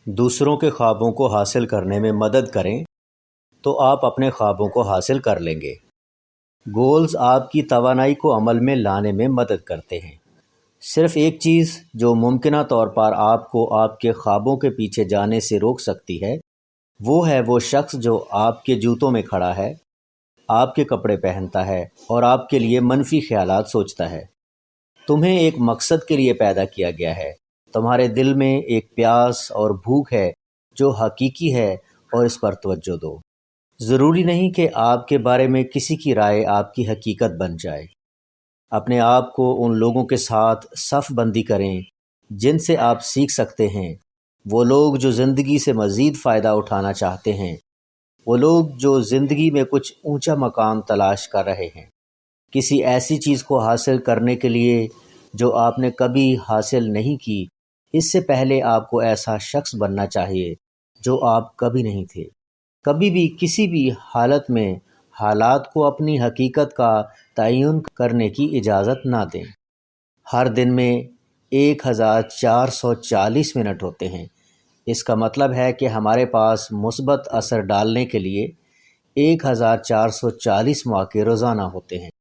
دوسروں کے خوابوں کو حاصل کرنے میں مدد کریں تو آپ اپنے خوابوں کو حاصل کر لیں گے۔ گولز آپ کی توانائی کو عمل میں لانے میں مدد کرتے ہیں۔ صرف ایک چیز جو ممکنہ طور پر آپ کو آپ کے خوابوں کے پیچھے جانے سے روک سکتی ہے، وہ ہے وہ شخص جو آپ کے جوتوں میں کھڑا ہے، آپ کے کپڑے پہنتا ہے اور آپ کے لیے منفی خیالات سوچتا ہے۔ تمہیں ایک مقصد کے لیے پیدا کیا گیا ہے۔ تمہارے دل میں ایک پیاس اور بھوک ہے جو حقیقی ہے اور اس پر توجہ دو۔ ضروری نہیں کہ آپ کے بارے میں کسی کی رائے آپ کی حقیقت بن جائے۔ اپنے آپ کو ان لوگوں کے ساتھ صف بندی کریں جن سے آپ سیکھ سکتے ہیں، وہ لوگ جو زندگی سے مزید فائدہ اٹھانا چاہتے ہیں، وہ لوگ جو زندگی میں کچھ اونچا مقام تلاش کر رہے ہیں، کسی ایسی چیز کو حاصل کرنے کے لیے جو آپ نے کبھی حاصل نہیں کی۔ اس سے پہلے آپ کو ایسا شخص بننا چاہیے جو آپ کبھی نہیں تھے۔ کبھی بھی کسی بھی حالت میں حالات کو اپنی حقیقت کا تعین کرنے کی اجازت نہ دیں۔ ہر دن میں 1440 منٹ ہوتے ہیں۔ اس کا مطلب ہے کہ ہمارے پاس مثبت اثر ڈالنے کے لیے 1440 مواقع روزانہ ہوتے ہیں۔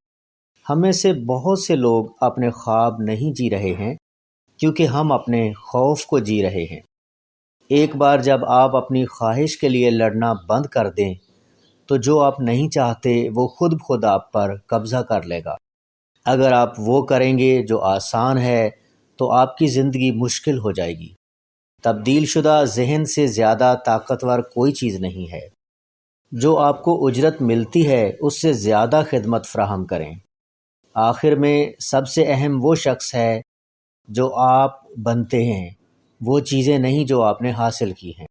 ہم میں سے بہت سے لوگ اپنے خواب نہیں جی رہے ہیں کیونکہ ہم اپنے خوف کو جی رہے ہیں۔ ایک بار جب آپ اپنی خواہش کے لیے لڑنا بند کر دیں تو جو آپ نہیں چاہتے وہ خود بخود آپ پر قبضہ کر لے گا۔ اگر آپ وہ کریں گے جو آسان ہے تو آپ کی زندگی مشکل ہو جائے گی۔ تبدیل شدہ ذہن سے زیادہ طاقتور کوئی چیز نہیں ہے۔ جو آپ کو اجرت ملتی ہے اس سے زیادہ خدمت فراہم کریں۔ آخر میں سب سے اہم وہ شخص ہے جو آپ بنتے ہیں، وہ چیزیں نہیں جو آپ نے حاصل کی ہیں۔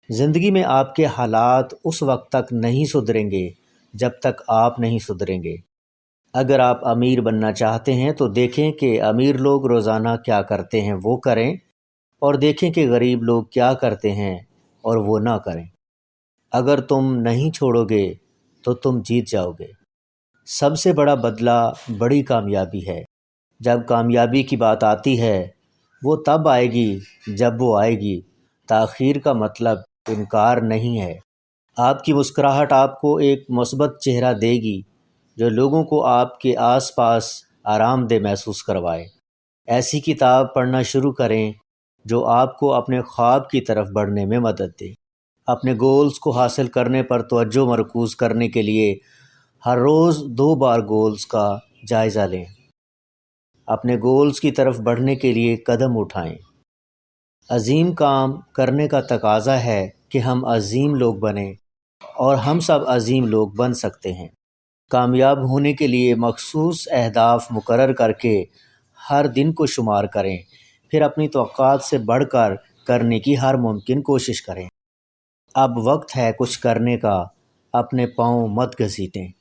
زندگی میں آپ کے حالات اس وقت تک نہیں سدھریں گے جب تک آپ نہیں سدھریں گے۔ اگر آپ امیر بننا چاہتے ہیں تو دیکھیں کہ امیر لوگ روزانہ کیا کرتے ہیں وہ کریں، اور دیکھیں کہ غریب لوگ کیا کرتے ہیں اور وہ نہ کریں۔ اگر تم نہیں چھوڑو گے تو تم جیت جاؤ گے۔ سب سے بڑا بدلہ بڑی کامیابی ہے۔ جب کامیابی کی بات آتی ہے وہ تب آئے گی جب وہ آئے گی۔ تاخیر کا مطلب انکار نہیں ہے۔ آپ کی مسکراہٹ آپ کو ایک مثبت چہرہ دے گی جو لوگوں کو آپ کے آس پاس آرام دہ محسوس کروائے۔ ایسی کتاب پڑھنا شروع کریں جو آپ کو اپنے خواب کی طرف بڑھنے میں مدد دے۔ اپنے گولز کو حاصل کرنے پر توجہ مرکوز کرنے کے لیے ہر روز 2 بار گولز کا جائزہ لیں۔ اپنے گولز کی طرف بڑھنے کے لیے قدم اٹھائیں۔ عظیم کام کرنے کا تقاضا ہے کہ ہم عظیم لوگ بنیں، اور ہم سب عظیم لوگ بن سکتے ہیں۔ کامیاب ہونے کے لیے مخصوص اہداف مقرر کر کے ہر دن کو شمار کریں، پھر اپنی توقعات سے بڑھ کر کرنے کی ہر ممکن کوشش کریں۔ اب وقت ہے کچھ کرنے کا، اپنے پاؤں مت گھسیٹیں۔